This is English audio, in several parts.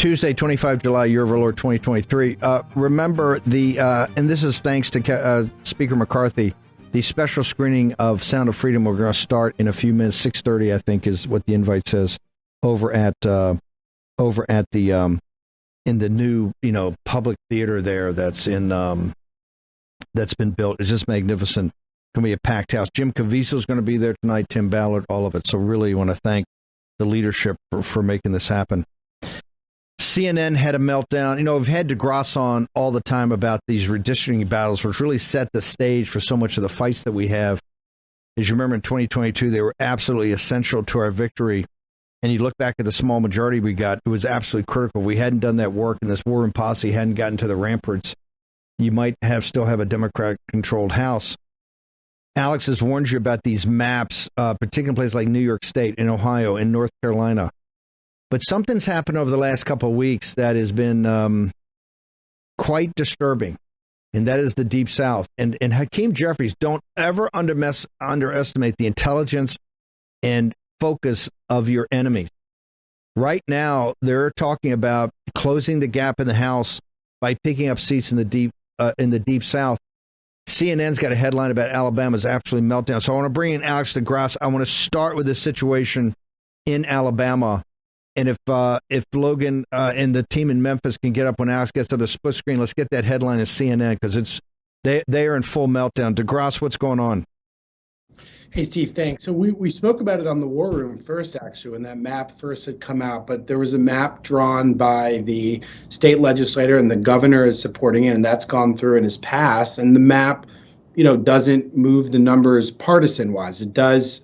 Tuesday, 25 July, year of our Lord 2023. Remember, and this is thanks to Speaker McCarthy, the special screening of Sound of Freedom. We're going to start in a few minutes. 6:30, I think, is what the invite says, over at the in the new public theater there that's been built. It's just magnificent. It's going to be a packed house. Jim Caviezel is going to be there tonight. Tim Ballard, all of it. So really, want to thank the leadership for making this happen. CNN had a meltdown. We've had DeGrasse on all the time about these redistricting battles, which really set the stage for so much of the fights that we have. As you remember, in 2022, they were absolutely essential to our victory. And you look back at the small majority we got, it was absolutely critical. If we hadn't done that work and this war room posse hadn't gotten to the ramparts, you might still have a Democrat-controlled House. Alex has warned you about these maps, particularly in places like New York State and Ohio and North Carolina. But something's happened over the last couple of weeks that has been quite disturbing, and that is the Deep South. And Hakeem Jeffries, don't ever underestimate the intelligence and focus of your enemies. Right now, they're talking about closing the gap in the House by picking up seats in the Deep South. CNN's got a headline about Alabama's absolute meltdown. So I want to bring in Alex DeGrasse. I want to start with the situation in Alabama. And if Logan and the team in Memphis can get up when Alex gets to the split screen, let's get that headline in CNN, because they are in full meltdown. DeGrasse, what's going on? Hey, Steve, thanks. So we spoke about it on the War Room first, actually, when that map first had come out. But there was a map drawn by the state legislator, and the governor is supporting it, and that's gone through and is passed. And the map, doesn't move the numbers partisan-wise. It does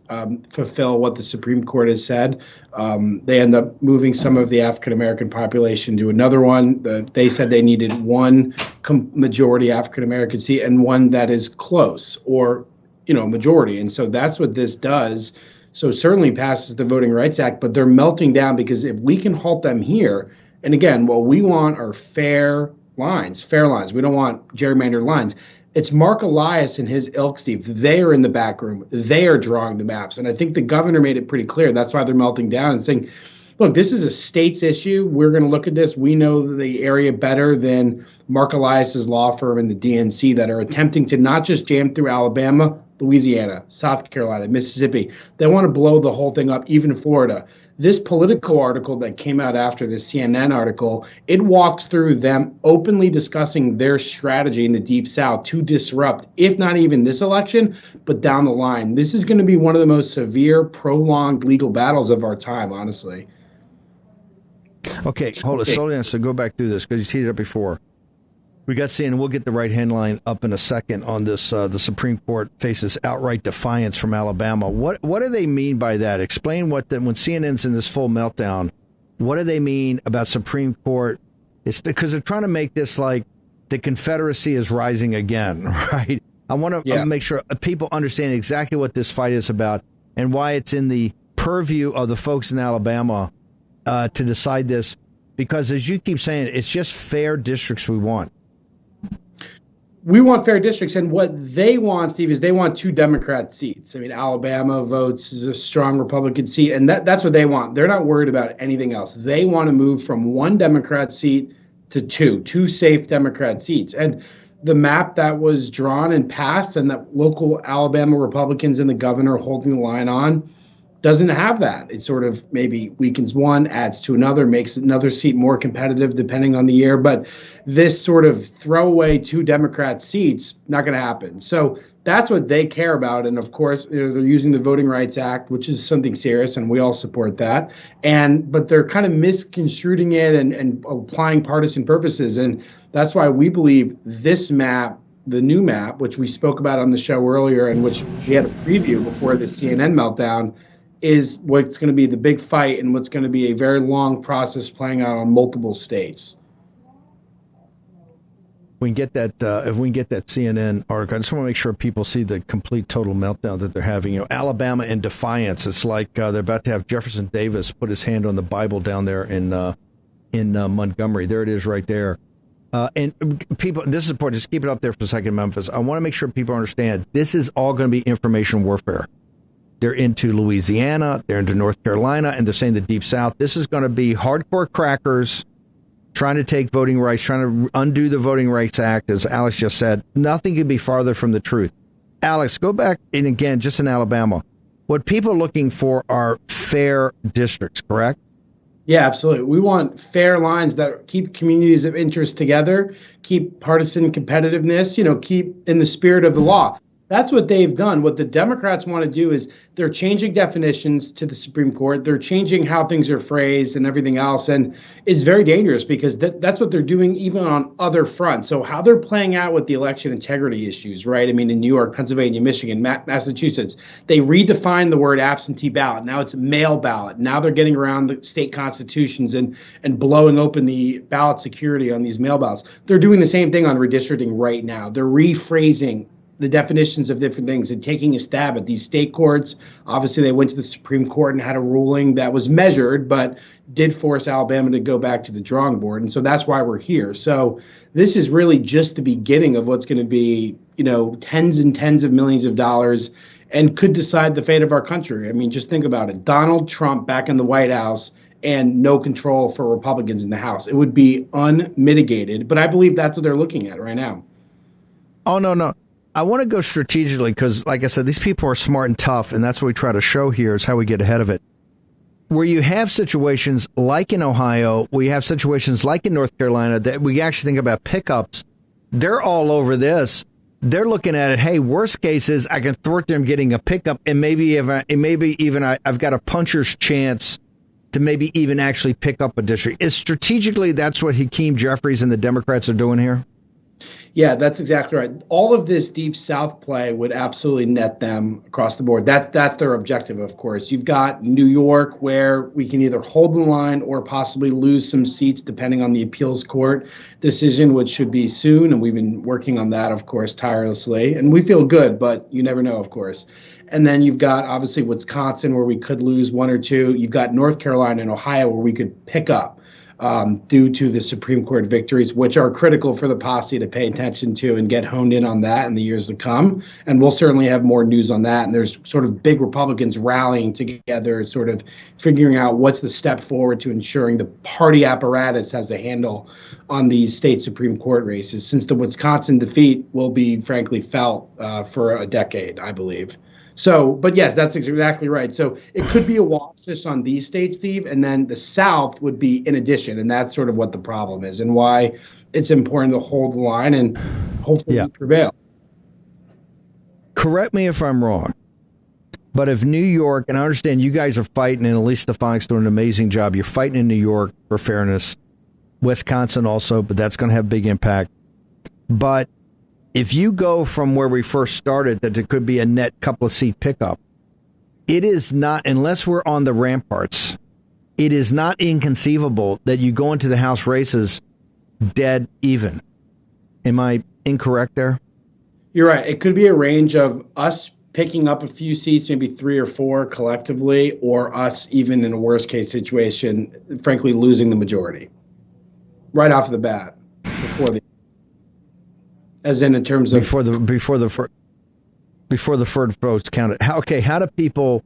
fulfill what the Supreme Court has said. They end up moving some of the African-American population to another one. They said they needed one majority African-American seat and one that is close or majority. And so that's what this does. So certainly passes the Voting Rights Act, but they're melting down, because if we can halt them here, and again, what we want are fair lines. We don't want gerrymandered lines. It's Mark Elias and his ilk, Steve. They are in the back room. They are drawing the maps. And I think the governor made it pretty clear. That's why they're melting down and saying, look, this is a state's issue. We're going to look at this. We know the area better than Mark Elias's law firm and the DNC that are attempting to not just jam through Alabama, Louisiana, South Carolina, Mississippi. They want to blow the whole thing up, even Florida. This Politico article that came out after the CNN article, it walks through them openly discussing their strategy in the Deep South to disrupt, if not even this election, but down the line. This is going to be one of the most severe, prolonged legal battles of our time, honestly. Okay, hold it. Slow down. So go back through this, because you teed it up before. We got CNN. We'll get the right headline up in a second on this. The Supreme Court faces outright defiance from Alabama. What do they mean by that? Explain when CNN's in this full meltdown, what do they mean about Supreme Court? It's because they're trying to make this like the Confederacy is rising again, right? I want to make sure people understand exactly what this fight is about and why it's in the purview of the folks in Alabama to decide this. Because as you keep saying, it's just fair districts we want. We want fair districts, and what they want, Steve, is they want 2 Democrat seats. I mean, Alabama votes as a strong Republican seat, and that's what they want. They're not worried about anything else. They want to move from 1 Democrat seat to 2 safe Democrat seats. And the map that was drawn and passed, and that local Alabama Republicans and the governor holding the line on, doesn't have that. It sort of maybe weakens one, adds to another, makes another seat more competitive depending on the year. But this sort of throwaway 2 Democrat seats, not going to happen. So that's what they care about. And of course, they're using the Voting Rights Act, which is something serious, and we all support that. But they're kind of misconstruing it and applying partisan purposes. And that's why we believe this map, the new map, which we spoke about on the show earlier, and which we had a preview before the CNN meltdown, is what's going to be the big fight and what's going to be a very long process playing out on multiple states. We can get that if we can get that CNN article. I just want to make sure people see the complete total meltdown that they're having. Alabama in defiance. It's like they're about to have Jefferson Davis put his hand on the Bible down there in Montgomery. There it is, right there. And people, this is important. Just keep it up there for a second, Memphis. I want to make sure people understand this is all going to be information warfare. They're into Louisiana, they're into North Carolina, and they're saying the Deep South. This is going to be hardcore crackers trying to take voting rights, trying to undo the Voting Rights Act, as Alex just said. Nothing could be farther from the truth. Alex, go back, and again, just in Alabama, what people are looking for are fair districts, correct? Yeah, absolutely. We want fair lines that keep communities of interest together, keep partisan competitiveness, keep in the spirit of the law. That's what they've done. What the Democrats want to do is they're changing definitions to the Supreme Court. They're changing how things are phrased and everything else. And it's very dangerous because that's what they're doing even on other fronts. So how they're playing out with the election integrity issues, right? I mean, in New York, Pennsylvania, Michigan, Massachusetts, they redefined the word absentee ballot. Now it's mail ballot. Now they're getting around the state constitutions and blowing open the ballot security on these mail ballots. They're doing the same thing on redistricting right now. They're rephrasing the definitions of different things and taking a stab at these state courts. Obviously, they went to the Supreme Court and had a ruling that was measured, but did force Alabama to go back to the drawing board. And so that's why we're here. So this is really just the beginning of what's going to be, tens and tens of millions of dollars and could decide the fate of our country. I mean, just think about it. Donald Trump back in the White House and no control for Republicans in the House. It would be unmitigated. But I believe that's what they're looking at right now. Oh, no. I want to go strategically because, like I said, these people are smart and tough, and that's what we try to show here is how we get ahead of it. Where you have situations like in Ohio, where you have situations like in North Carolina that we actually think about pickups, they're all over this. They're looking at it, hey, worst case is I can thwart them getting a pickup, and maybe I've got a puncher's chance to maybe even actually pick up a district. Is strategically that's what Hakeem Jeffries and the Democrats are doing here? Yeah, that's exactly right. All of this deep South play would absolutely net them across the board. That's their objective, of course. You've got New York, where we can either hold the line or possibly lose some seats depending on the appeals court decision, which should be soon. And we've been working on that, of course, tirelessly. And we feel good, but you never know, of course. And then you've got, obviously, Wisconsin, where we could lose one or two. You've got North Carolina and Ohio, where we could pick up. Due to the Supreme Court victories, which are critical for the posse to pay attention to and get honed in on that in the years to come. And we'll certainly have more news on that. And there's sort of big Republicans rallying together, sort of figuring out what's the step forward to ensuring the party apparatus has a handle on these state Supreme Court races, since the Wisconsin defeat will be, frankly, felt for a decade, I believe. So, but yes, that's exactly right. So it could be a wash just on these states, Steve, and then the South would be in addition. And that's sort of what the problem is and why it's important to hold the line and hopefully prevail. Correct me if I'm wrong, but if New York, and I understand you guys are fighting, and Elise Stephanik's doing an amazing job. You're fighting in New York for fairness, Wisconsin also, but that's going to have big impact. But if you go from where we first started, that there could be a net couple of seat pickup, it is not, unless we're on the ramparts, it is not inconceivable that you go into the House races dead even. Am I incorrect there? You're right. It could be a range of us picking up a few seats, maybe 3 or 4 collectively, or us even in a worst case situation, frankly, losing the majority right off the bat before the. As in terms of before the first votes counted. How do people,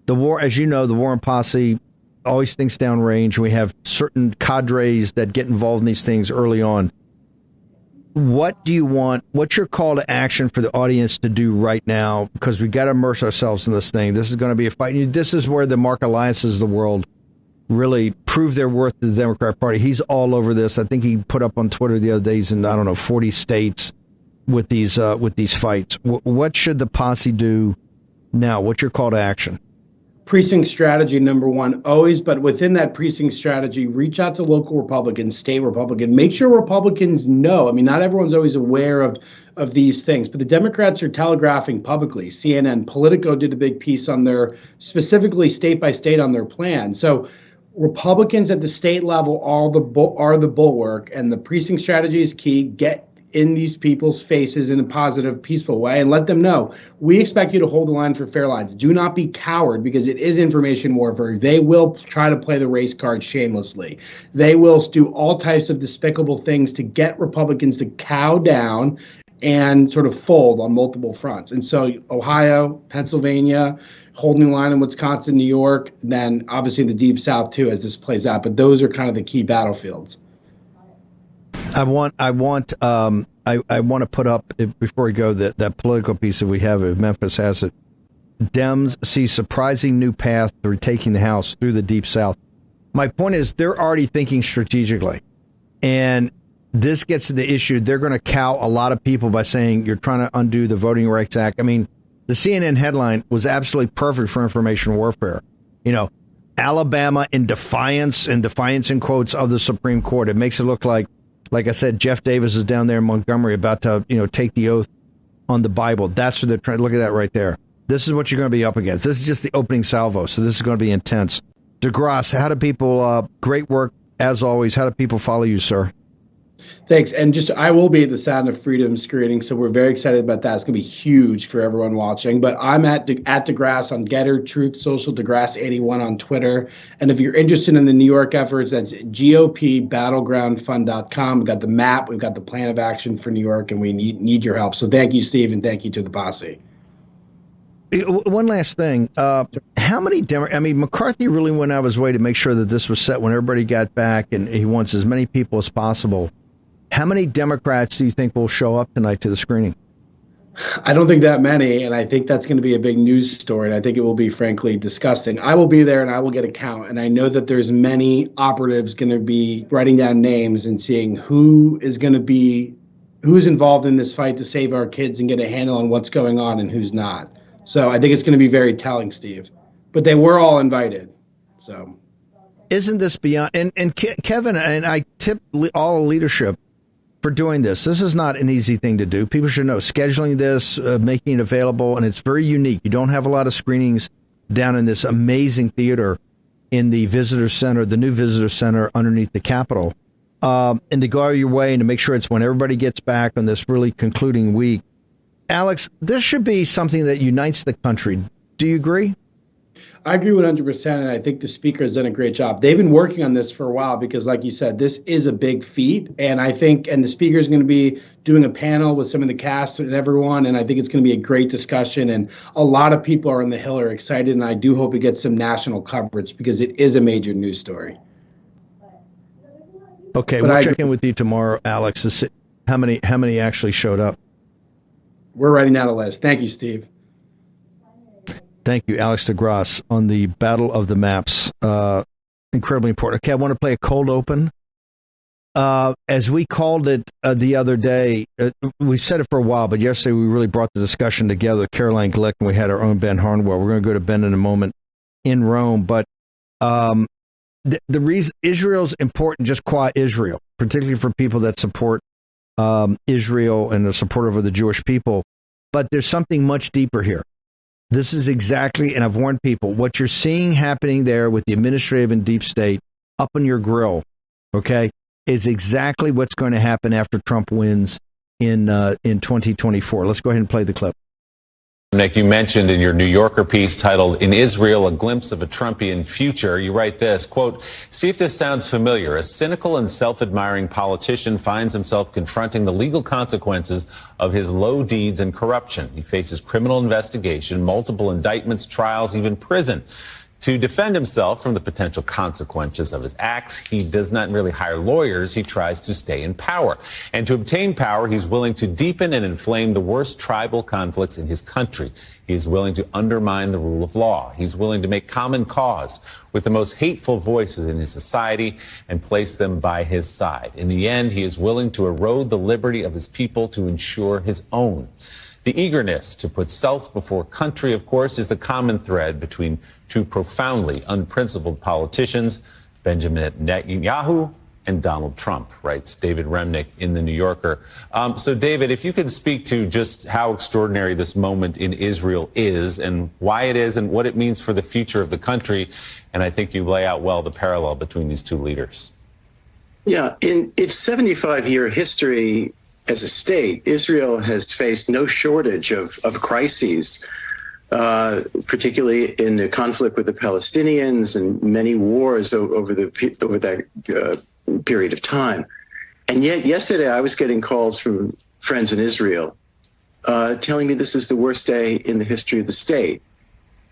the war, as you know, the Warren posse always thinks downrange. We have certain cadres that get involved in these things early on. What do you want? What's your call to action for the audience to do right now? Because we got to immerse ourselves in this thing. This is going to be a fight. This is where the Mark Elias's of the world really prove their worth to the Democrat Party. He's all over this. I think he put up on Twitter the other day, he's in, 40 states with these fights. What should the posse do now? What's your call to action? Precinct strategy number one, always, but within that precinct strategy, reach out to local Republicans, state Republican. Make sure Republicans know. I mean, not everyone's always aware of these things, but the Democrats are telegraphing publicly. CNN, Politico did a big piece on their, specifically state by state on their plan. So Republicans at the state level are the bulwark, and the precinct strategy is key. Get in these people's faces in a positive, peaceful way and let them know, we expect you to hold the line for fair lines. Do not be coward, because it is information warfare. They will try to play the race card shamelessly. They will do all types of despicable things to get Republicans to cow down and sort of fold on multiple fronts. And so Ohio, Pennsylvania, holding the line in Wisconsin, New York, then obviously the Deep South too, as this plays out. But those are kind of the key battlefields. I want to put up, before we go, that political piece that we have, if Memphis has it. Dems see surprising new path through taking the House through the Deep South. My point is, they're already thinking strategically. And this gets to the issue. They're going to cow a lot of people by saying you're trying to undo the Voting Rights Act. I mean, the CNN headline was absolutely perfect for information warfare. Alabama in defiance in quotes of the Supreme Court. It makes it look like I said, Jeff Davis is down there in Montgomery about to, take the oath on the Bible. That's what they're trying. Look at that right there. This is what you're going to be up against. This is just the opening salvo. So this is going to be intense. DeGrasse, how do people, great work as always. How do people follow you, sir? Thanks. And I will be at the Sound of Freedom screening, so we're very excited about that. It's going to be huge for everyone watching. But I'm at DeGrasse on Getter, Truth Social, DeGrasse81 on Twitter. And if you're interested in the New York efforts, that's GOPBattlegroundFund.com. We've got the map, we've got the plan of action for New York, and we need your help. So thank you, Steve, and thank you to the posse. One last thing. How many McCarthy really went out of his way to make sure that this was set when everybody got back, and he wants as many people as possible. How many Democrats do you think will show up tonight to the screening? I don't think that many, and I think that's going to be a big news story, and I think it will be, frankly, disgusting. I will be there, and I will get a count, and I know that there's many operatives going to be writing down names and seeing who is involved in this fight to save our kids and get a handle on what's going on and who's not. So I think it's going to be very telling, Steve. But they were all invited. So isn't this beyond? And Kevin, and I tip all leadership for doing this. This is not an easy thing to do. People should know scheduling this, making it available, and it's very unique. You don't have a lot of screenings down in this amazing theater in the visitor center, the new visitor center underneath the Capitol. And to go out of your way and to make sure it's when everybody gets back on this really concluding week. Alex, this should be something that unites the country. Do you agree? I agree 100%, and I think the speaker has done a great job. They've been working on this for a while because, like you said, this is a big feat, and the speaker is going to be doing a panel with some of the cast and everyone, and I think it's going to be a great discussion, and a lot of people on the Hill are excited, and I do hope it gets some national coverage because it is a major news story. Okay, we'll check in with you tomorrow, Alex, to see how many actually showed up. We're writing down a list. Thank you, Steve. Thank you, Alex DeGrasse, on the Battle of the Maps. Incredibly important. Okay, I want to play a cold open. As we called it the other day, we said it for a while, but yesterday we really brought the discussion together. Caroline Glick, and we had our own Ben Harnwell. We're going to go to Ben in a moment in Rome. But the reason Israel's important, just qua Israel, particularly for people that support Israel and are supportive of the Jewish people. But there's something much deeper here. This is exactly, and I've warned people, what you're seeing happening there with the administrative and deep state up on your grill, okay, is exactly what's going to happen after Trump wins in 2024. Let's go ahead and play the clip. Nick, you mentioned in your New Yorker piece titled "In Israel, a Glimpse of a Trumpian Future," you write this, quote, "See if this sounds familiar. A cynical and self-admiring politician finds himself confronting the legal consequences of his low deeds and corruption. He faces criminal investigation, multiple indictments, trials, even prison. To defend himself from the potential consequences of his acts, he does not really hire lawyers. He tries to stay in power. And to obtain power, he's willing to deepen and inflame the worst tribal conflicts in his country. He is willing to undermine the rule of law. He's willing to make common cause with the most hateful voices in his society and place them by his side. In the end, he is willing to erode the liberty of his people to ensure his own. The eagerness to put self before country, of course, is the common thread between two profoundly unprincipled politicians, Benjamin Netanyahu and Donald Trump," writes David Remnick in The New Yorker. So, David, if you could speak to just how extraordinary this moment in Israel is and why it is and what it means for the future of the country. And I think you lay out well the parallel between these two leaders. Yeah, in its 75-year history as a state, Israel has faced no shortage of crises, particularly in the conflict with the Palestinians and many wars over that period of time. And yet yesterday I was getting calls from friends in Israel telling me this is the worst day in the history of the state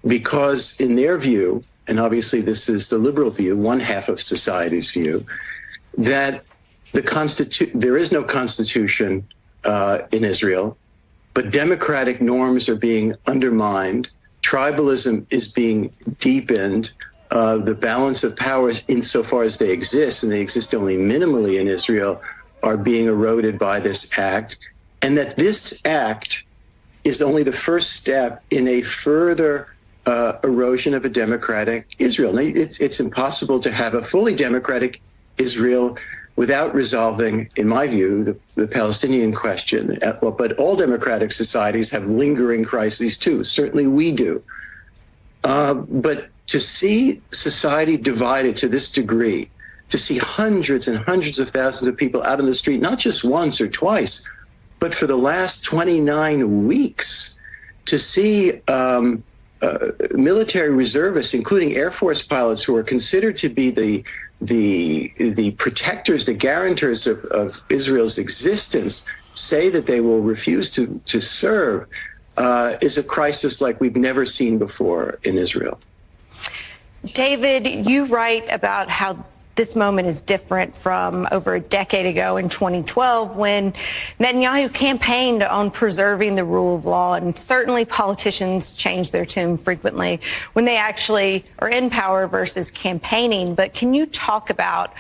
because in their view, and obviously this is the liberal view, one half of society's view, that there is no constitution in Israel, but democratic norms are being undermined. Tribalism is being deepened. The balance of powers, insofar as they exist, and they exist only minimally in Israel, are being eroded by this act. And that this act is only the first step in a further erosion of a democratic Israel. Now, it's impossible to have a fully democratic Israel without resolving, in my view, the Palestinian question. But all democratic societies have lingering crises too. Certainly we do. But to see society divided to this degree, to see hundreds and hundreds of thousands of people out on the street, not just once or twice, but for the last 29 weeks, to see military reservists, including Air Force pilots who are considered to be the protectors, the guarantors of Israel's existence, say that they will refuse to serve, is a crisis like we've never seen before in Israel. David, you write about how this moment is different from over a decade ago in 2012 when Netanyahu campaigned on preserving the rule of law. And certainly politicians change their tune frequently when they actually are in power versus campaigning. But can you talk about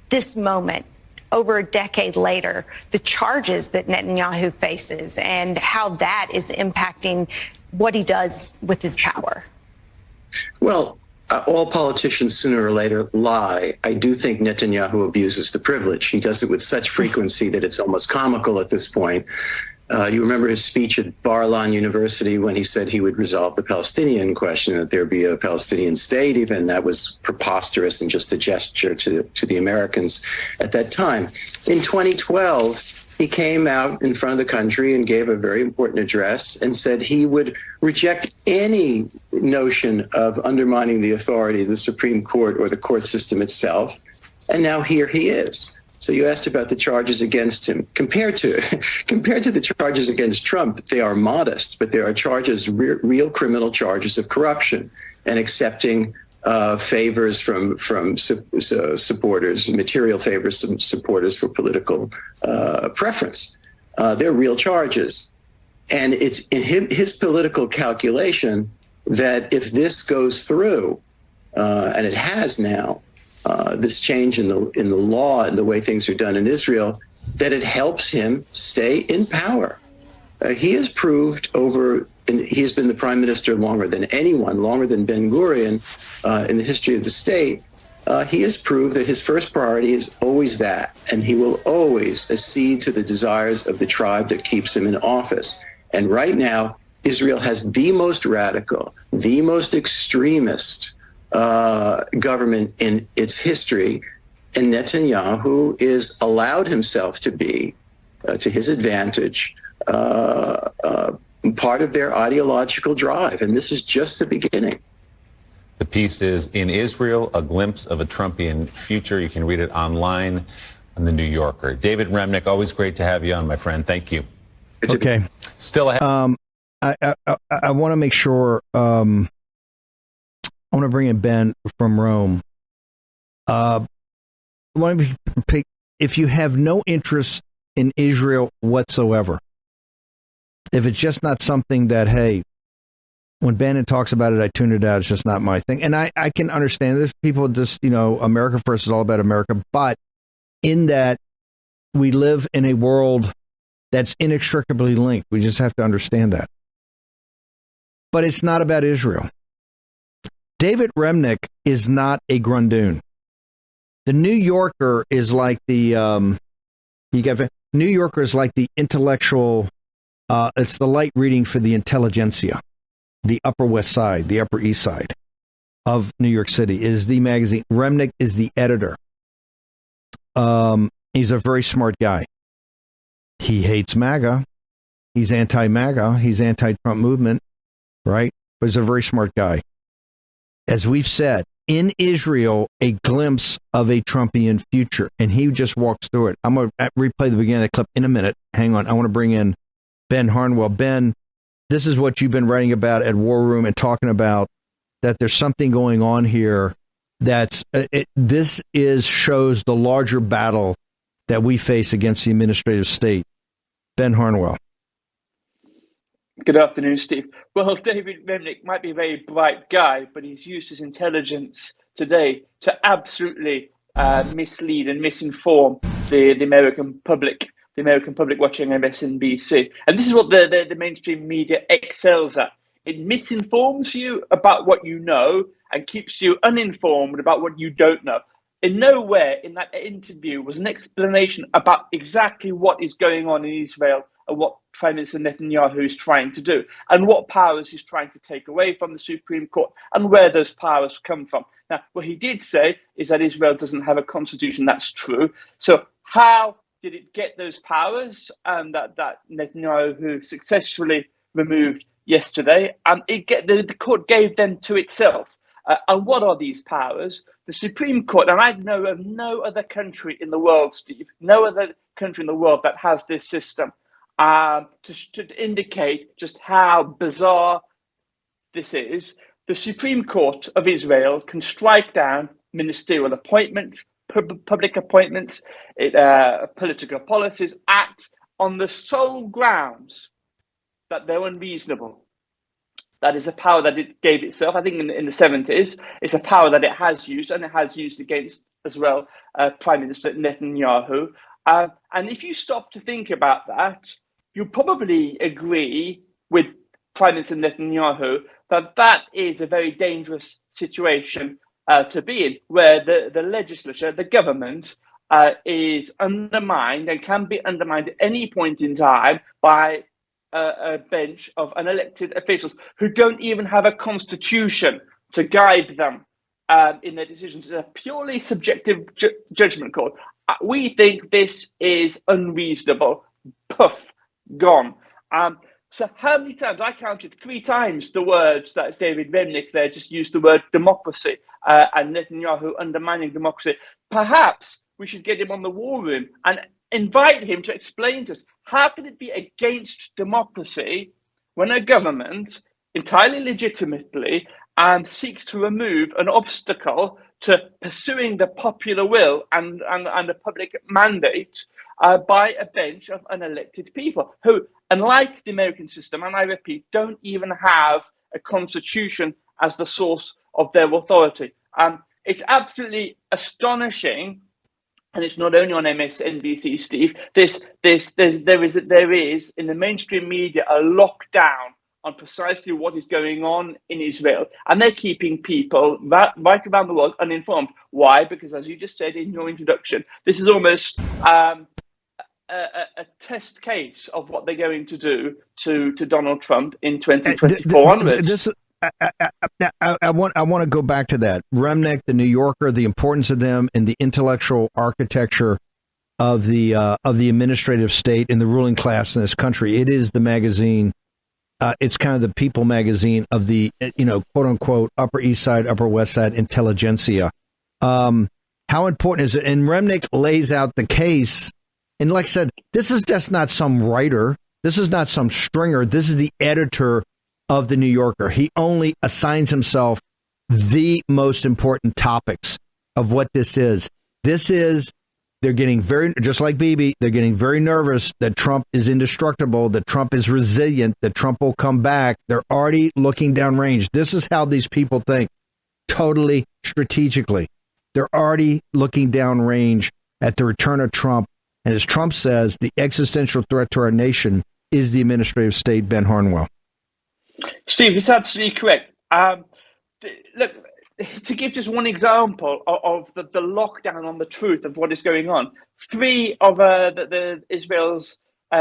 this moment over a decade later, the charges that Netanyahu faces and how that is impacting what he does with his power? Well, all politicians sooner or later lie. I do think Netanyahu abuses the privilege. He does it with such frequency that it's almost comical at this point. You remember his speech at Bar-Ilan University when he said he would resolve the Palestinian question, that there be a Palestinian state. Even that was preposterous and just a gesture to the Americans at that time. In 2012, he came out in front of the country and gave a very important address and said he would reject any notion of undermining the authority of the Supreme Court or the court system itself. And now here he is. So you asked about the charges against him. Compared to the charges against Trump, they are modest, but there are charges, real criminal charges of corruption and accepting favors from supporters, material favors from supporters for political preference. They're real charges. And it's in his political calculation that if this goes through, and it has now, this change in the law and the way things are done in Israel, that it helps him stay in power. He has proved and he has been the prime minister longer than anyone, longer than Ben-Gurion in the history of the state. He has proved that his first priority is always that, and he will always accede to the desires of the tribe that keeps him in office. And right now, Israel has the most radical, the most extremist government in its history, and Netanyahu is allowed himself to be, to his advantage, part of their ideological drive. And this is just the beginning. The piece is In Israel, A Glimpse of a Trumpian Future. You can read it online on The New Yorker. David Remnick, always great to have you on, my friend. Thank you. Okay. Still ahead. I want to make sure, I want to bring in Ben from Rome. If you have no interest in Israel whatsoever, if it's just not something that, hey, when Bannon talks about it, I tune it out. It's just not my thing. And I can understand this. People just, America First is all about America. But in that we live in a world that's inextricably linked. We just have to understand that. But it's not about Israel. David Remnick is not a Grundoon. The New Yorker is like the New Yorker is like the intellectual. It's the light reading for the intelligentsia. The Upper West Side, the Upper East Side of New York City is the magazine. Remnick is the editor. He's a very smart guy. He hates MAGA. He's anti-MAGA. He's anti-Trump movement, right? But he's a very smart guy. As we've said, in Israel, a glimpse of a Trumpian future. And he just walks through it. I'm going to replay the beginning of the clip in a minute. Hang on. I want to bring in Ben Harnwell. Ben, this is what you've been writing about at War Room and talking about, that there's something going on here that's shows the larger battle that we face against the administrative state. Ben Harnwell. Good afternoon, Steve. Well, David Remnick might be a very bright guy, but he's used his intelligence today to absolutely mislead and misinform the American public watching MSNBC. And this is what the mainstream media excels at. It misinforms you about what you know and keeps you uninformed about what you don't know. In nowhere in that interview was an explanation about exactly what is going on in Israel and what Prime Minister Netanyahu is trying to do and what powers he's trying to take away from the Supreme Court and where those powers come from. Now, what he did say is that Israel doesn't have a constitution. That's true. So how did it get those powers that Netanyahu successfully removed yesterday? The court gave them to itself. And what are these powers? The Supreme Court, and I know of no other country in the world, Steve, no other country in the world that has this system, to indicate just how bizarre this is. The Supreme Court of Israel can strike down ministerial appointments, public appointments, political policies, acts on the sole grounds that they're unreasonable. That is a power that it gave itself, I think, in the 70s. It's a power that it has used, and it has used against, as well, Prime Minister Netanyahu. And if you stop to think about that, you probably agree with Prime Minister Netanyahu that that is a very dangerous situation to be in, where the legislature, the government, is undermined and can be undermined at any point in time by a bench of unelected officials who don't even have a constitution to guide them in their decisions. It's a purely subjective judgment call. We think this is unreasonable. Puff, gone. So how many times? I counted 3 times the words that David Remnick there just used the word democracy and Netanyahu undermining democracy. Perhaps we should get him on the war room and invite him to explain to us, how can it be against democracy when a government entirely legitimately seeks to remove an obstacle to pursuing the popular will and a public mandate by a bench of unelected people who, unlike the American system, and I repeat, don't even have a constitution as the source of their authority. It's absolutely astonishing. And it's not only on MSNBC, Steve. There is in the mainstream media a lockdown on precisely what is going on in Israel, and they're keeping people right around the world uninformed. Why? Because, as you just said in your introduction, this is almost a test case of what they're going to do to Donald Trump in 2024 onwards. I want to go back to that. Remnick, the New Yorker, the importance of them in the intellectual architecture of the administrative state and the ruling class in this country. It is the magazine. It's kind of the people magazine of the, quote unquote, Upper East Side, Upper West Side intelligentsia. How important is it? And Remnick lays out the case. And like I said, this is just not some writer. This is not some stringer. This is the editor of the New Yorker. He only assigns himself the most important topics of what this is. They're getting just like Bibi, they're getting very nervous that Trump is indestructible, that Trump is resilient, that Trump will come back. They're already looking downrange. This is how these people think, totally strategically. They're already looking downrange at the return of Trump. And as Trump says, the existential threat to our nation is the administrative state. Ben Harnwell. Steve, it's absolutely correct. Look, to give just one example of the lockdown on the truth of what is going on, 3 of the Israel's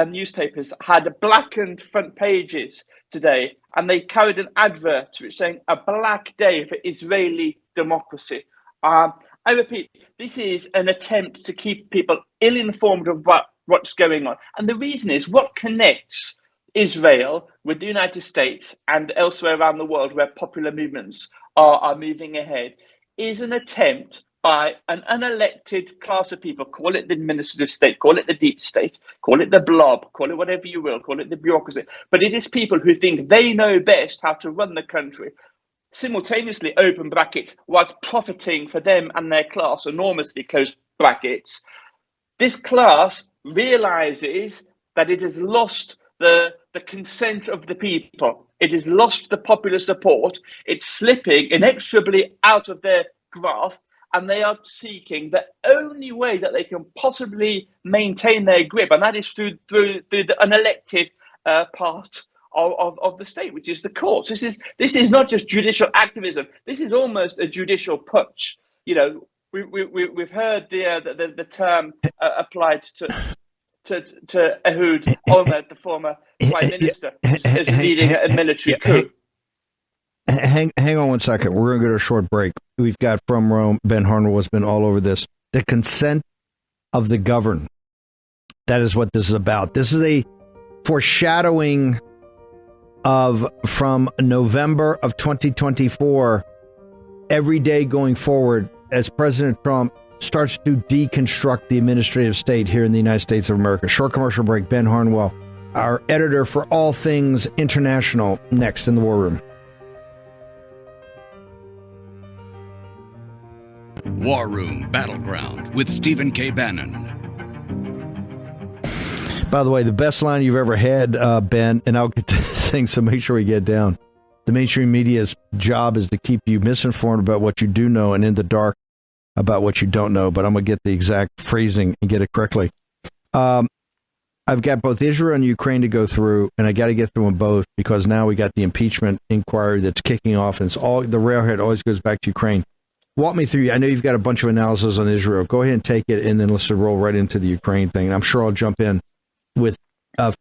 newspapers had blackened front pages today, and they carried an advert to it saying a black day for Israeli democracy. I repeat, this is an attempt to keep people ill-informed of what's going on. And the reason is, what connects Israel with the United States and elsewhere around the world where popular movements are moving ahead is an attempt by an unelected class of people, call it the administrative state, call it the deep state, call it the blob, call it whatever you will, call it the bureaucracy. But it is people who think they know best how to run the country, simultaneously, open brackets, whilst profiting for them and their class enormously, close brackets, this class realizes that it has lost the consent of the people. It has lost the popular support. It's slipping inexorably out of their grasp, and they are seeking the only way that they can possibly maintain their grip, and that is through the unelected part of the state, which is the courts. This is not just judicial activism. This is almost a judicial putsch. You know, we've heard the term applied to Ehud Olmert, the former prime minister, as leading a military coup. Hang on one second. We're going to go to a short break. We've got from Rome. Ben Harnwell has been all over this. The consent of the governed. That is what this is about. This is a foreshadowing of from November of 2024, every day going forward, as President Trump starts to deconstruct the administrative state here in the United States of America. Short commercial break. Ben Harnwell, our editor for all things international, next in the War Room. War Room Battleground with Stephen K. Bannon. By the way, the best line you've ever had, Ben, and I'll get to things, so make sure we get down. The mainstream media's job is to keep you misinformed about what you do know and in the dark about what you don't know, but I'm going to get the exact phrasing and get it correctly. I've got both Israel and Ukraine to go through, and I got to get through them both because now we got the impeachment inquiry that's kicking off, and it's all the railhead always goes back to Ukraine. Walk me through. I know you've got a bunch of analysis on Israel. Go ahead and take it, and then let's roll right into the Ukraine thing. I'm sure I'll jump in with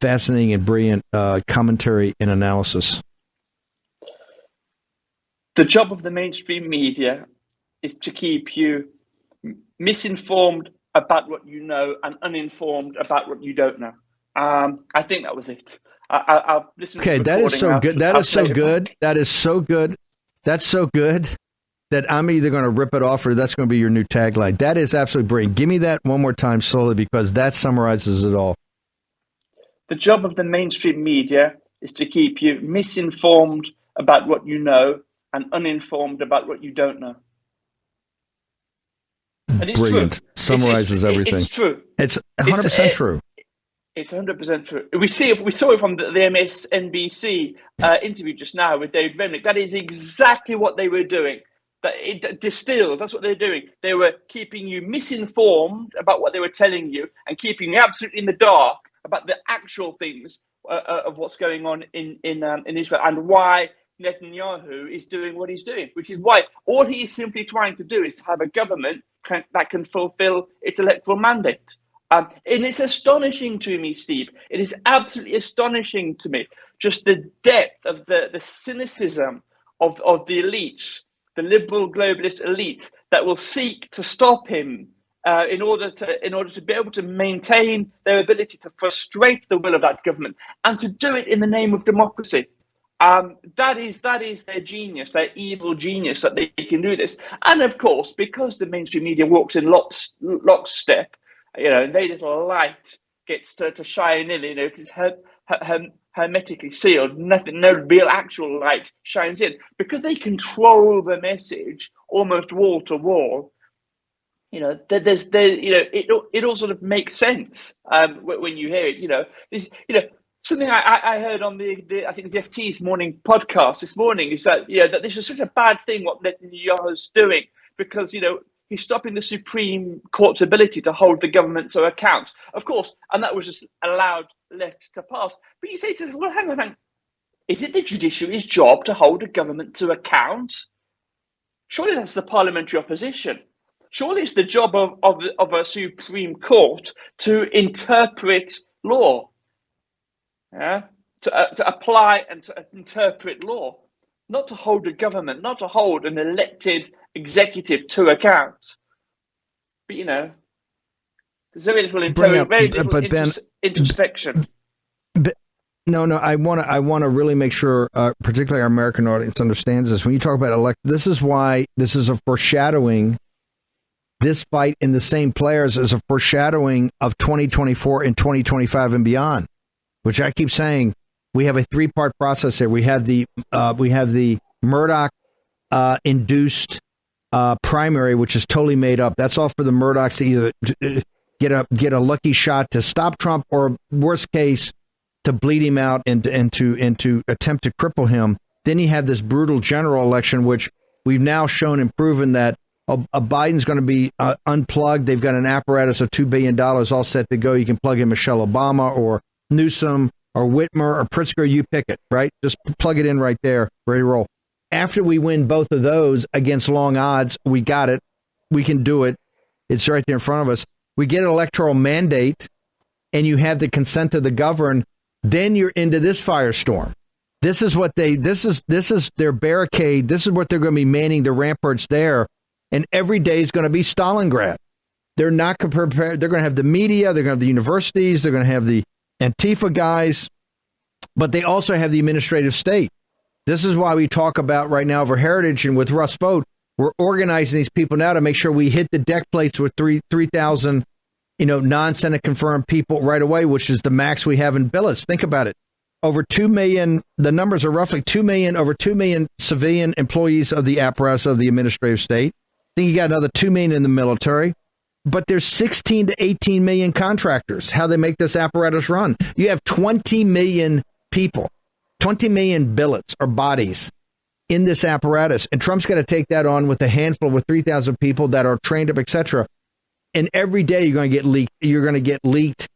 fascinating and brilliant commentary and analysis. The job of the mainstream media is to keep you misinformed about what you know and uninformed about what you don't know. I think that was it. I'll listen to the that is so good. That is so good. Back. That is so good. That's so good that I'm either going to rip it off or that's going to be your new tagline. That is absolutely brilliant. Give me that one more time slowly because that summarizes it all. The job of the mainstream media is to keep you misinformed about what you know and uninformed about what you don't know. And it's Brilliant. True. Summarizes everything. It's true. It's 100% true. It's 100% true. We saw it from the MSNBC interview just now with David Remnick. That is exactly what they were doing. That it distilled. That's what they're doing. They were keeping you misinformed about what they were telling you and keeping you absolutely in the dark about the actual things of what's going on in Israel and why Netanyahu is doing what he's doing, which is why all he is simply trying to do is to have a government that can fulfill its electoral mandate. And it's astonishing to me, Steve. It is absolutely astonishing to me, just the depth of the cynicism of the elites, the liberal globalist elites that will seek to stop him in order to be able to maintain their ability to frustrate the will of that government and to do it in the name of democracy. That is their genius, their evil genius, that they can do this. And of course, because the mainstream media walks in lockstep, their little light gets to shine in. It is hermetically sealed. No real actual light shines in because they control the message almost wall to wall. It all sort of makes sense when you hear it. Something I heard on the I think the FT's morning podcast this morning is that that this is such a bad thing what Netanyahu's doing because he's stopping the Supreme Court's ability to hold the government to account, of course, and that was just left to pass. But you say to us, well, hang on, is it the judiciary's job to hold a government to account? Surely that's the parliamentary opposition. Surely it's the job of a Supreme Court to interpret law. To apply and to interpret law, not to hold a government, not to hold an elected executive to account. But there's very little introspection. No, I want to really make sure, particularly our American audience, understands this. When you talk about this is why this is a foreshadowing. This fight in the same players is a foreshadowing of 2024 and 2025 and beyond. Which I keep saying, we have a three-part process here. We have the Murdoch induced primary, which is totally made up. That's all for the Murdochs to either get a lucky shot to stop Trump, or worst case, to bleed him out and to attempt to cripple him. Then you have this brutal general election, which we've now shown and proven that Biden's going to be unplugged. They've got an apparatus of $2 billion all set to go. You can plug in Michelle Obama or Newsom or Whitmer or Pritzker. You pick it, right? Just plug it in right there, ready to roll. After we win both of those against long odds, we got it. We can do it. It's right there in front of us. We get an electoral mandate, and you have the consent of the governed. Then you're into this firestorm. This is what this is their barricade. This is what they're going to be manning the ramparts there. And every day is going to be Stalingrad. They're not prepared. They're going to have the media. They're going to have the universities. They're going to have the Antifa guys. But they also have the administrative state. This is why we talk about right now over Heritage and with Russ Vogt. We're organizing these people now to make sure we hit the deck plates with 3,000, non-Senate confirmed people right away, which is the max we have in billets. Think about it. Over 2 million, the numbers are roughly 2 million, over 2 million civilian employees of the apparatus of the administrative state. I think you got another 2 million in the military, but there's 16 to 18 million contractors, how they make this apparatus run. You have 20 million people, 20 million billets or bodies in this apparatus. And Trump's got to take that on with a handful, with 3,000 people that are trained up, etc. And every day you're going to get leaked. You're going to get leaked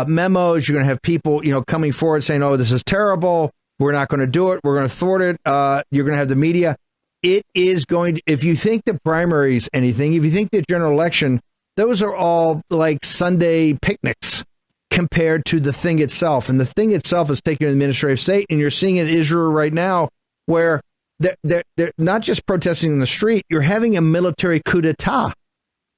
memos. You're going to have people, coming forward saying, "Oh, this is terrible. We're not going to do it. We're going to thwart it." You're going to have the media. It is going to, if you think the primaries, anything, if you think the general election, those are all like Sunday picnics compared to the thing itself. And the thing itself is taking an administrative state. And you're seeing it in Israel right now, where they're not just protesting in the street. You're having a military coup d'etat.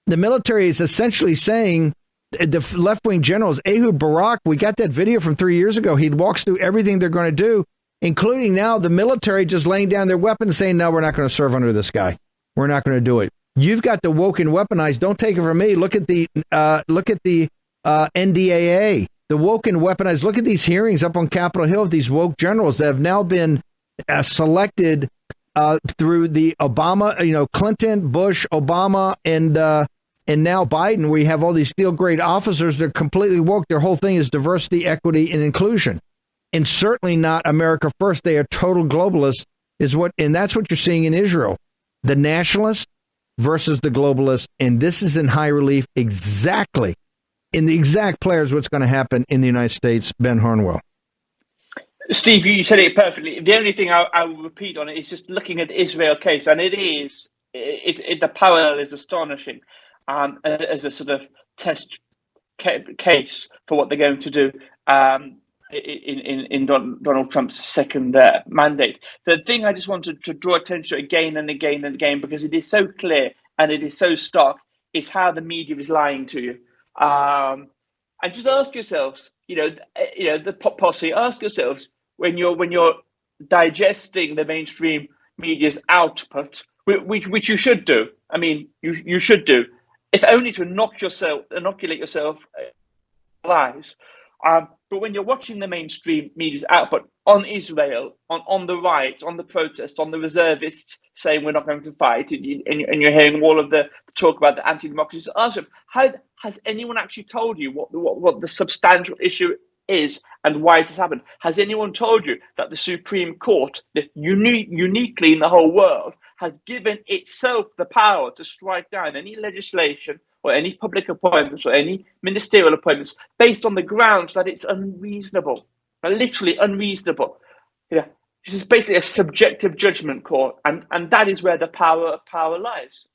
The military is essentially saying, the left-wing generals, Ehud Barak, we got that video from 3 years ago. He walks through everything they're going to do, including now the military just laying down their weapons saying, "No, we're not going to serve under this guy. We're not going to do it." You've got the woke and weaponized. Don't take it from me. Look at the NDAA, the woke and weaponized. Look at these hearings up on Capitol Hill of these woke generals that have now been selected through the Obama, Clinton, Bush, Obama, and now Biden, where you have all these field grade officers. They're completely woke. Their whole thing is diversity, equity, and inclusion. And certainly not America first. They are total globalists, and that's what you're seeing in Israel. The nationalists versus the globalists. And this is in high relief exactly in the exact players what's going to happen in the United States. Ben Harnwell. Steve, you said it perfectly. The only thing I will repeat on it is just looking at the Israel case, and the parallel is astonishing as a sort of test case for what they're going to do in Donald Trump's second mandate. The thing I just wanted to draw attention to again and again and again, because it is so clear and it is so stark, is how the media is lying to you. And just ask yourselves, the pop posse, ask yourselves when you're digesting the mainstream media's output, which you should do. I mean, you should do, if only to inoculate yourself lies. But when you're watching the mainstream media's output on Israel, on the riots, on the protests, on the reservists saying we're not going to fight, and you're hearing all of the talk about the anti-democracy, so ask them, how has anyone actually told you what the substantial issue is and why it has happened? Has anyone told you that the Supreme Court, uniquely in the whole world, has given itself the power to strike down any legislation or any public appointments or any ministerial appointments based on the grounds that it's unreasonable, literally unreasonable? This is basically a subjective judgment court, and that is where the power lies.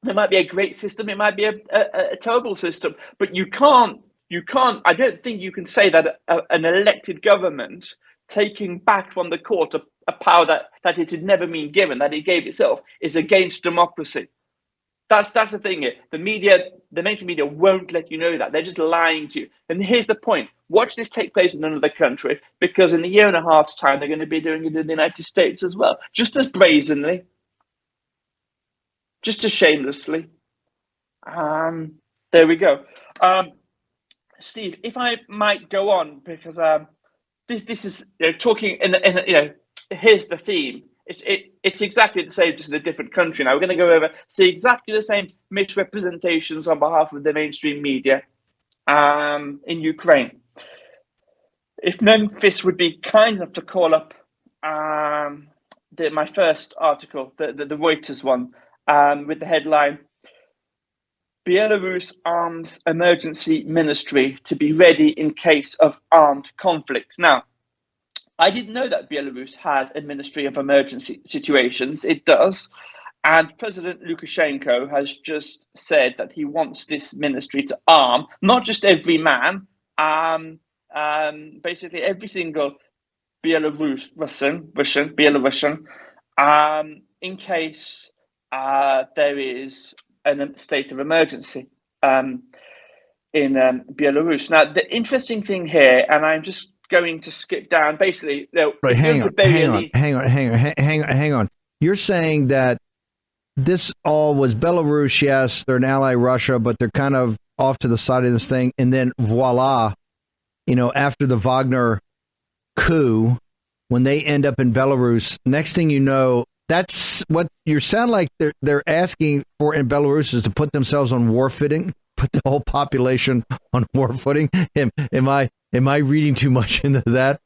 There might be a great system, it might be a terrible system, but you can't. I don't think you can say that an elected government taking back from the court a power that it had never been given, that it gave itself, is against democracy. That's the thing here. The mainstream media won't let you know that. They're just lying to you. And here's the point. Watch this take place in another country, because in a year and a half's time, they're going to be doing it in the United States as well. Just as brazenly. Just as shamelessly. There we go. Steve, if I might go on, because this is talking, here's the theme. it's exactly the same, just in a different country. Now we're going to go over, see exactly the same misrepresentations on behalf of the mainstream media in Ukraine. If Memphis would be kind enough to call up my first article, the Reuters one, with the headline, Belarus arms emergency ministry to be ready in case of armed conflict. Now, I didn't know that Belarus had a ministry of emergency situations. It does. And President Lukashenko has just said that he wants this ministry to arm not just every man, basically every single Belarusian, in case there is a state of emergency in Belarus. Now, the interesting thing here, and I'm just going to skip down, basically, right, hang on. You're saying that this all was Belarus, yes, they're an ally of Russia, but they're kind of off to the side of this thing. And then voila, after the Wagner coup, when they end up in Belarus, next thing you know, that's what you sound like they're asking for in Belarus is to put themselves on war footing, put the whole population on war footing. Am I reading too much into that?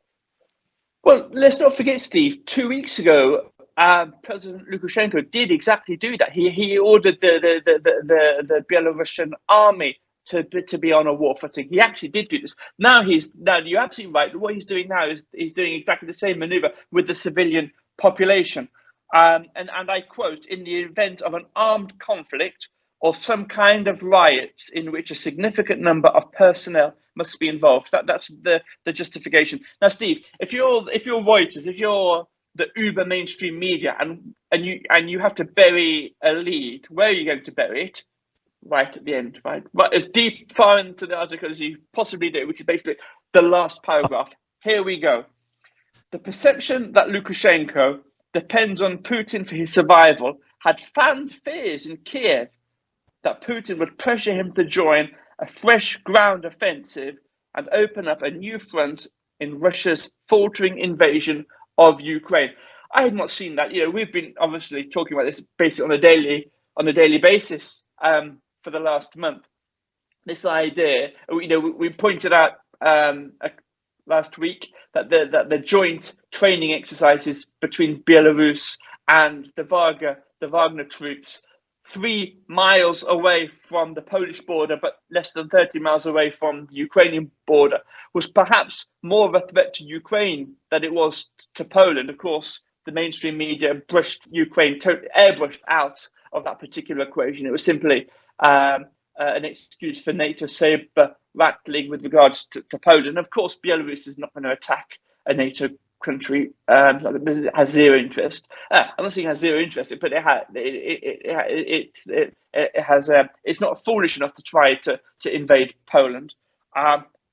Well, let's not forget, Steve, 2 weeks ago, President Lukashenko did exactly do that. He ordered the Belarusian army to be on a war footing. He actually did do this. Now you're absolutely right. What he's doing now is he's doing exactly the same maneuver with the civilian population. And I quote, in the event of an armed conflict or some kind of riots in which a significant number of personnel must be involved. That's the justification. Now, Steve, if you're Reuters, if you're the uber mainstream media, and you have to bury a lead, where are you going to bury it? Right at the end, right? But as deep far into the article as you possibly do, which is basically the last paragraph. Here we go. The perception that Lukashenko depends on Putin for his survival had fanned fears in Kiev that Putin would pressure him to join a fresh ground offensive and open up a new front in Russia's faltering invasion of Ukraine. I had not seen that. We've been obviously talking about this basically on a daily basis for the last month. This idea, we pointed out last week that the joint training exercises between Belarus and the Wagner troops, 3 miles away from the Polish border, but less than 30 miles away from the Ukrainian border, was perhaps more of a threat to Ukraine than it was to Poland. Of course, the mainstream media brushed Ukraine, airbrushed out of that particular equation. It was simply an excuse for NATO saber rattling with regards to Poland. Of course, Belarus is not going to attack a NATO country. It has zero interest. I'm not saying it has zero interest, but it's not foolish enough to try to invade Poland.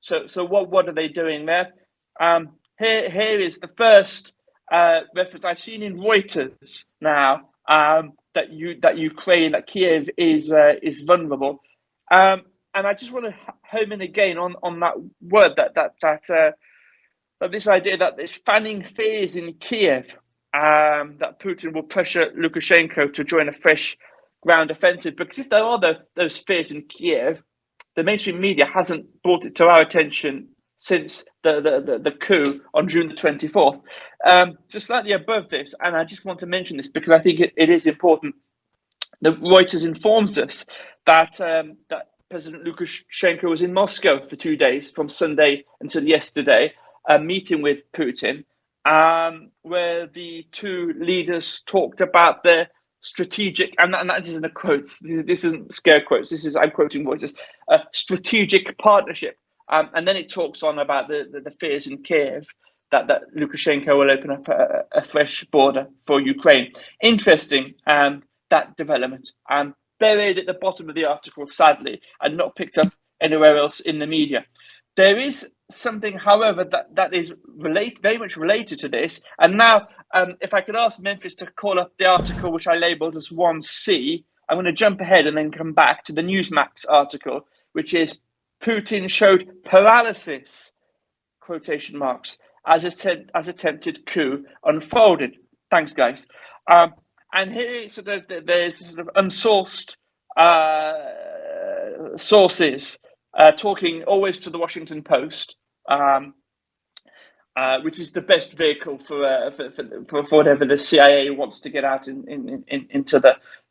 So what are they doing there? Here is the first reference I've seen in Reuters now that Ukraine, that Kiev is vulnerable. And I just want to home in again on that word that this idea that there's fanning fears in Kiev, that Putin will pressure Lukashenko to join a fresh ground offensive. Because if there are those fears in Kiev, the mainstream media hasn't brought it to our attention since the coup on June the 24th. Just slightly above this, and I just want to mention this because I think it is important. The Reuters informs us that President Lukashenko was in Moscow for 2 days, from Sunday until yesterday, meeting with Putin, where the two leaders talked about their strategic, and that isn't a quote, this isn't scare quotes, I'm quoting Reuters, strategic partnership. And then it talks on about the fears in Kiev that Lukashenko will open up a fresh border for Ukraine. Interesting, that development. Buried at the bottom of the article, sadly, and not picked up anywhere else in the media. There is something, however, that is very much related to this. And now, if I could ask Memphis to call up the article which I labelled as 1C, I'm going to jump ahead and then come back to the Newsmax article, which is Putin showed paralysis, quotation marks, as attempted coup unfolded. Thanks, guys. And here, there's sort of unsourced sources talking always to the Washington Post, which is the best vehicle for whatever the CIA wants to get out into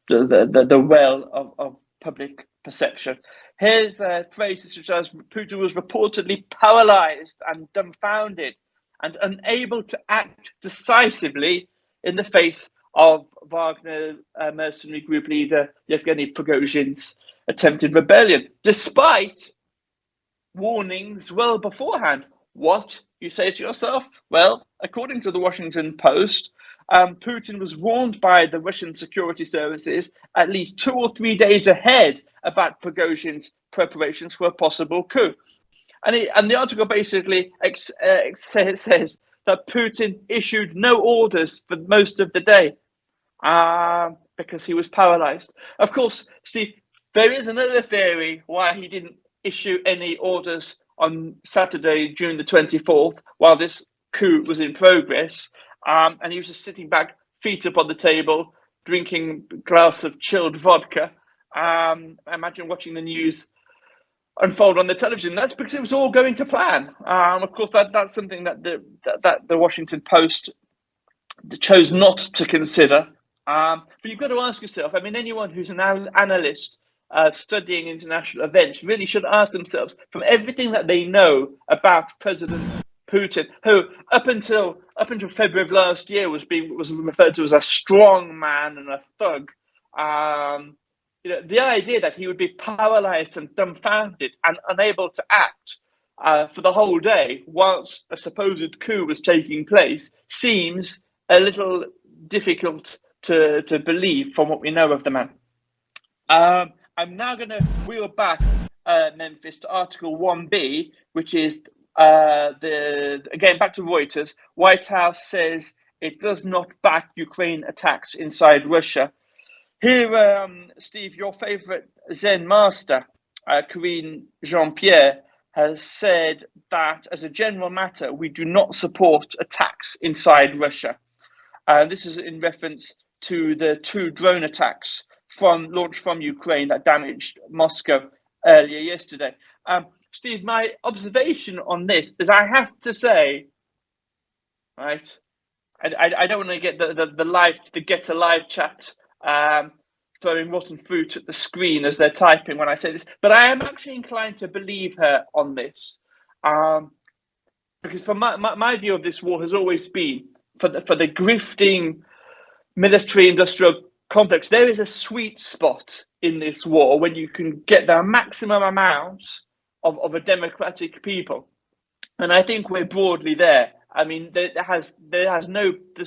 the well of public perception. Here's phrases such as Putin was reportedly paralyzed and dumbfounded and unable to act decisively in the face of Wagner mercenary group leader Yevgeny Prigozhin's attempted rebellion, despite warnings well beforehand. What, you say to yourself? Well, according to the Washington Post, Putin was warned by the Russian security services at least 2 or 3 days ahead about Prigozhin's preparations for a possible coup. And the article basically says that Putin issued no orders for most of the day because he was paralyzed. Of course, Steve, there is another theory why he didn't issue any orders on Saturday, June the 24th, while this coup was in progress. And he was just sitting back, feet up on the table, drinking a glass of chilled vodka. I imagine watching the news unfold on the television. That's because it was all going to plan. Of course, that's something that the Washington Post chose not to consider. But you've got to ask yourself, I mean, anyone who's an analyst studying international events really should ask themselves, from everything that they know about President Putin, who up until February of last year was referred to as a strong man and a thug. The idea that he would be paralyzed and dumbfounded and unable to act for the whole day whilst a supposed coup was taking place seems a little difficult to believe from what we know of the man. I'm now going to wheel back Memphis to Article 1B, which is again back to Reuters. White House says it does not back Ukraine attacks inside Russia. Here, Steve, your favorite Zen master, Corinne Jean-Pierre, has said that as a general matter, we do not support attacks inside Russia. This is in reference to the 2 drone attacks launched from Ukraine that damaged Moscow earlier yesterday. Steve, my observation on this is I have to say, right, I don't want to get the get a live chat throwing rotten fruit at the screen as they're typing when I say this, but I am actually inclined to believe her on this, because from my view of this war has always been for the grifting military-industrial complex. There is a sweet spot in this war when you can get the maximum amount of a democratic people, and I think we're broadly there. I mean, this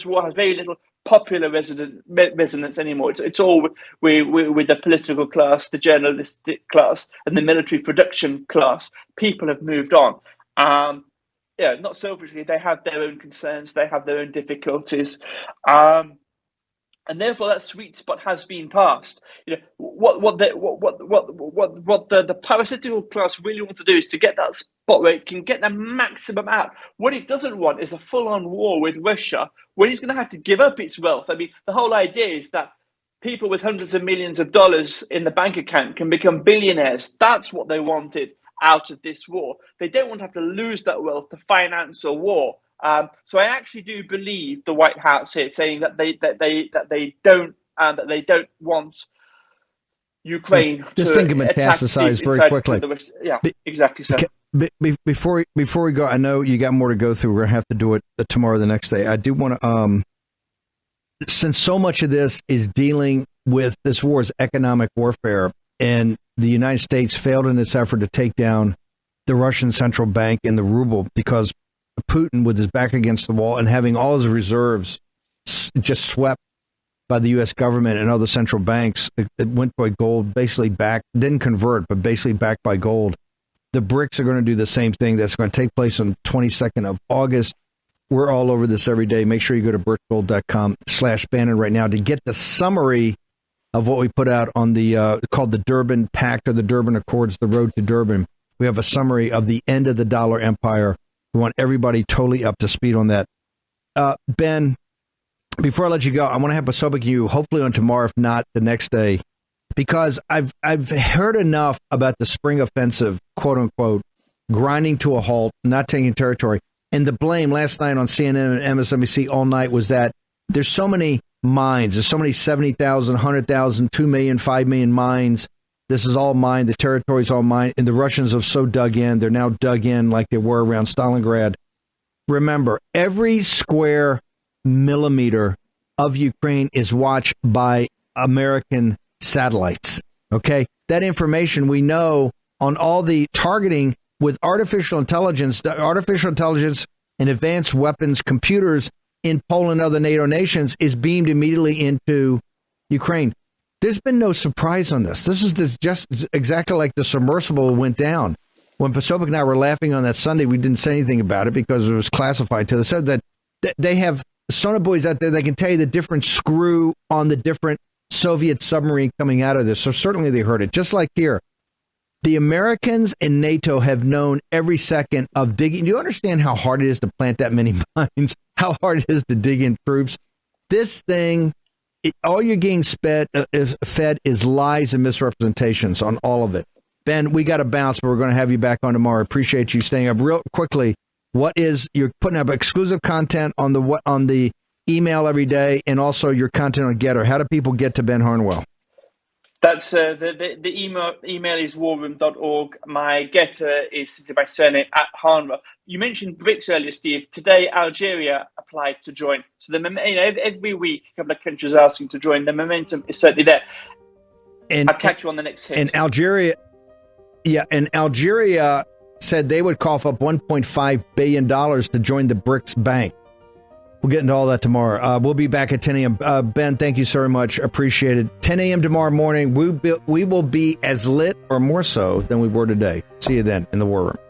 war has very little popular resonance anymore. It's all with the political class, the journalistic class, and the military production class. People have moved on. Not selfishly, they have their own concerns, they have their own difficulties, and therefore that sweet spot has been passed. What the parasitical class really wants to do is to get that spot where it can get the maximum out. What it doesn't want is a full-on war with Russia, where it's going to have to give up its wealth. I mean, the whole idea is that people with hundreds of millions of dollars in the bank account can become billionaires. That's what they wanted out of this war. They don't want to have to lose that wealth to finance a war. So I actually do believe the White House here saying that they don't want Ukraine just to think of metastasize very quickly. Exactly. So before we go, I know you got more to go through. We're gonna have to do it tomorrow, or the next day. I do want to, since so much of this is dealing with this war is economic warfare, and the United States failed in its effort to take down the Russian central bank and the ruble because Putin, with his back against the wall and having all his reserves just swept by the U.S. government and other central banks, it went by gold, basically back, didn't convert, but basically backed by gold. The BRICS are going to do the same thing. That's going to take place on 22nd of August. We're all over this every day. Make sure you go to birchgold.com/Bannon right now to get the summary of what we put out on the called the Durban Pact or the Durban Accords, the Road to Durban. We have a summary of the end of the dollar empire. We want everybody totally up to speed on that. Ben, before I let you go, I want to have Posobiec you hopefully on tomorrow, if not the next day, because I've heard enough about the spring offensive, quote unquote, grinding to a halt, not taking territory. And the blame last night on CNN and MSNBC all night was that there's so many mines. There's so many 70,000, 100,000, 2 million, 5 million mines. This is all mine. The territory's all mine. And the Russians have so dug in. They're now dug in like they were around Stalingrad. Remember, every square millimeter of Ukraine is watched by American satellites. Okay? That information we know on all the targeting with artificial intelligence and advanced weapons computers in Poland and other NATO nations is beamed immediately into Ukraine. There's been no surprise on this. This is just exactly like the submersible went down. When Posobiec and I were laughing on that Sunday, we didn't say anything about it because it was classified to us. Said that they have sonobuoys out there that can tell you the different screw on the different Soviet submarine coming out of this. So certainly they heard it. Just like here, the Americans and NATO have known every second of digging. Do you understand how hard it is to plant that many mines? How hard it is to dig in troops? This thing, all you're getting fed is lies and misrepresentations on all of it. Ben, we got to bounce, but we're going to have you back on tomorrow. Appreciate you staying up. Real quickly, you're putting up exclusive content on the email every day, and also your content on Getter. How do people get to Ben Harnwell? That's the email is warroom.org. My Getter is simply my surname @Harnwell. You mentioned BRICS earlier, Steve. Today, Algeria applied to join. So every week, a couple of countries are asking to join. The momentum is certainly there. I'll catch you on the next hit. And Algeria said they would cough up $1.5 billion to join the BRICS Bank. We'll get into all that tomorrow. We'll be back at 10 a.m. Ben, thank you so much. Appreciate it. 10 a.m. tomorrow morning. We will be as lit or more so than we were today. See you then in the War Room.